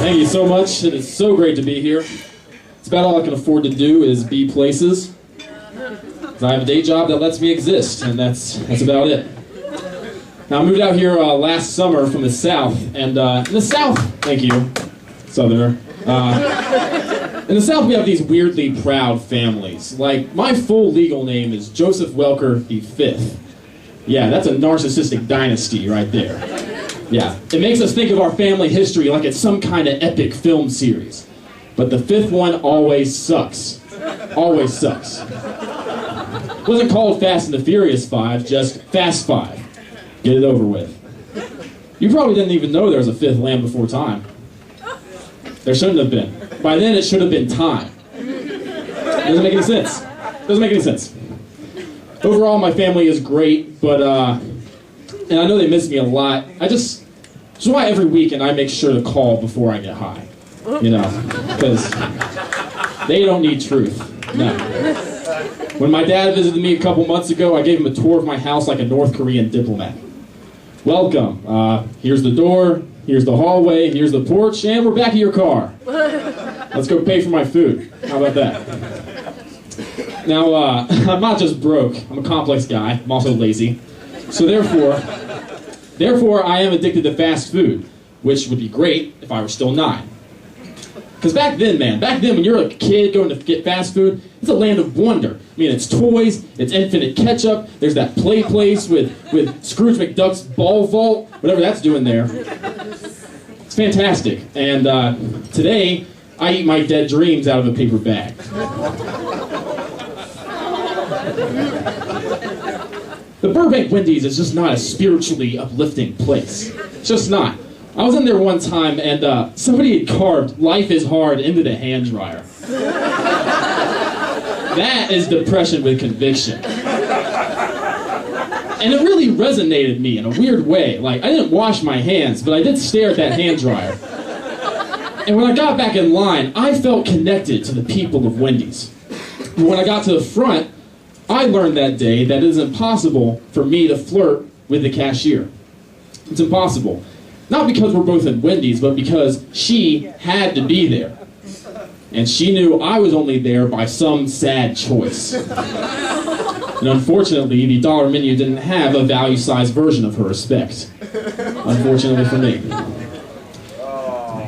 Thank you so much. It is so great to be here. It's about all I can afford to do is be places. I have a day job that lets me exist, and that's about it. Now, I moved out here last summer from the South, and in the South, thank you, Southerner. In the South, we have these weirdly proud families. Like, my full legal name is Joseph Welker V. Yeah, that's a narcissistic dynasty right there. Yeah, it makes us think of our family history like it's some kind of epic film series. But the fifth one always sucks. Always sucks. It wasn't called Fast and the Furious 5, just Fast 5. Get it over with. You probably didn't even know there was a fifth Land Before Time. There shouldn't have been. By then, it should have been time. Doesn't make any sense. Doesn't make any sense. Overall, my family is great, but, and I know they miss me a lot. That's why every weekend I make sure to call before I get high. You know, because they don't need truth. No. When my dad visited me a couple months ago, I gave him a tour of my house like a North Korean diplomat. Welcome. Here's the door, here's the hallway, here's the porch, and we're back at your car. Let's go pay for my food. How about that? Now, I'm not just broke. I'm a complex guy. I'm also lazy. So therefore, I am addicted to fast food, which would be great if I were still 9. Because back then, when you're a kid going to get fast food, it's a land of wonder. I mean, it's toys, it's infinite ketchup, there's that play place with Scrooge McDuck's ball vault, whatever that's doing there. It's fantastic. And today, I eat my dead dreams out of a paper bag. The Burbank Wendy's is just not a spiritually uplifting place. It's just not. I was in there one time, and somebody had carved "Life is Hard" into the hand dryer. That is depression with conviction. And it really resonated me in a weird way. Like, I didn't wash my hands, but I did stare at that hand dryer. And when I got back in line, I felt connected to the people of Wendy's. But when I got to the front, I learned that day that it is impossible for me to flirt with the cashier. It's impossible. Not because we're both at Wendy's, but because she had to be there. And she knew I was only there by some sad choice. And unfortunately, the dollar menu didn't have a value-sized version of her respect. Unfortunately for me.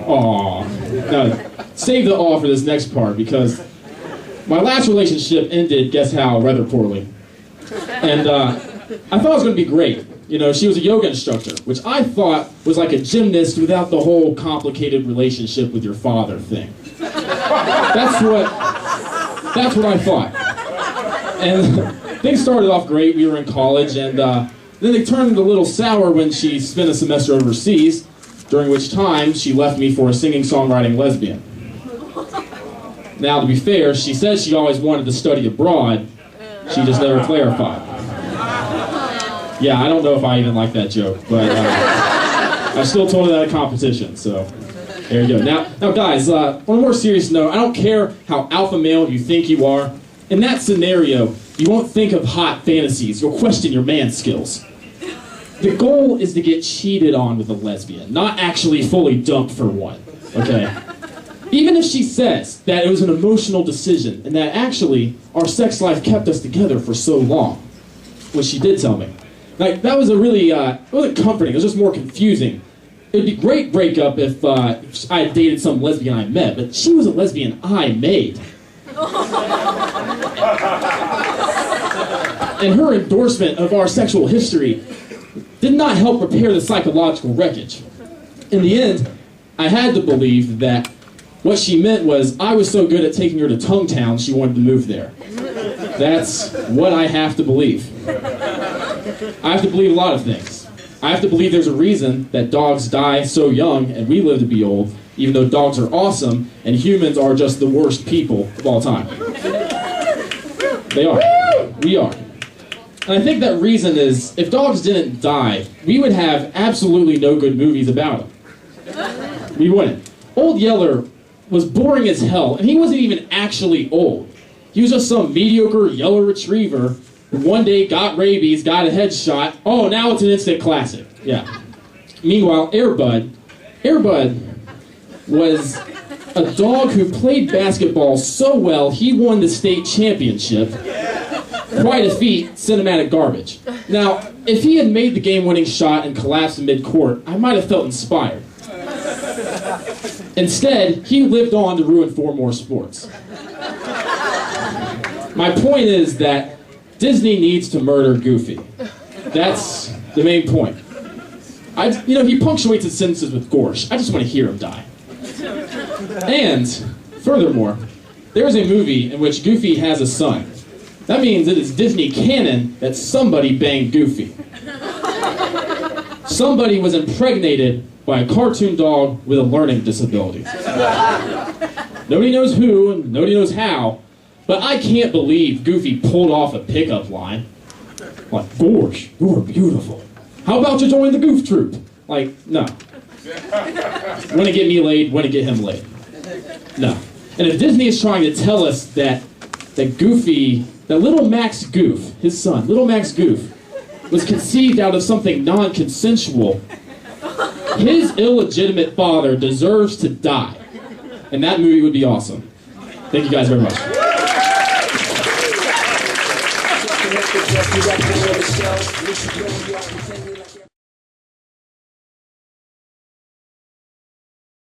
Aww. Now, save the awe for this next part, because my last relationship ended, guess how, rather poorly. And I thought it was going to be great. You know, she was a yoga instructor, which I thought was like a gymnast without the whole complicated relationship with your father thing. That's what I thought. And things started off great. We were in college, and then they turned a little sour when she spent a semester overseas, during which time she left me for a singing-songwriting lesbian. Now, to be fair, she says she always wanted to study abroad. She just never clarified. Yeah, I don't know if I even like that joke, but I still told her that at a competition, so there you go. Now guys, on a more serious note, I don't care how alpha male you think you are. In that scenario, you won't think of hot fantasies. You'll question your man skills. The goal is to get cheated on with a lesbian, not actually fully dumped for one, okay? Even if she says that it was an emotional decision and that actually our sex life kept us together for so long, which she did tell me. Like, that was a really, it wasn't comforting, it was just more confusing. It'd be a great breakup if I had dated some lesbian I met, but she was a lesbian I made. And her endorsement of our sexual history did not help repair the psychological wreckage. In the end, I had to believe that what she meant was I was so good at taking her to Tonguetown she wanted to move there. That's what I have to believe. I have to believe a lot of things. I have to believe there's a reason that dogs die so young and we live to be old, even though dogs are awesome and humans are just the worst people of all time. They are. We are. And I think that reason is, if dogs didn't die, we would have absolutely no good movies about them. We wouldn't. Old Yeller was boring as hell, and he wasn't even actually old. He was just some mediocre yellow retriever who one day got rabies, got a headshot. Oh, now it's an instant classic. Yeah. Meanwhile, Airbud was a dog who played basketball so well he won the state championship. Quite a feat, cinematic garbage. Now, if he had made the game-winning shot and collapsed mid-court, I might have felt inspired. Instead, he lived on to ruin 4 more sports. My point is that Disney needs to murder Goofy. That's the main point. He punctuates his sentences with gorsh. I just want to hear him die. And, furthermore, there's a movie in which Goofy has a son. That means it is Disney canon that somebody banged Goofy. Somebody was impregnated by a cartoon dog with a learning disability. Nobody knows who and nobody knows how, but I can't believe Goofy pulled off a pickup line. Like, gorsh, you're beautiful. How about you join the Goof Troop? Like, no. Want to get me laid, want to get him laid. No. And if Disney is trying to tell us that Goofy, that little Max Goof, his son, little Max Goof, was conceived out of something non-consensual, his illegitimate father deserves to die. And that movie would be awesome. Thank you guys very much.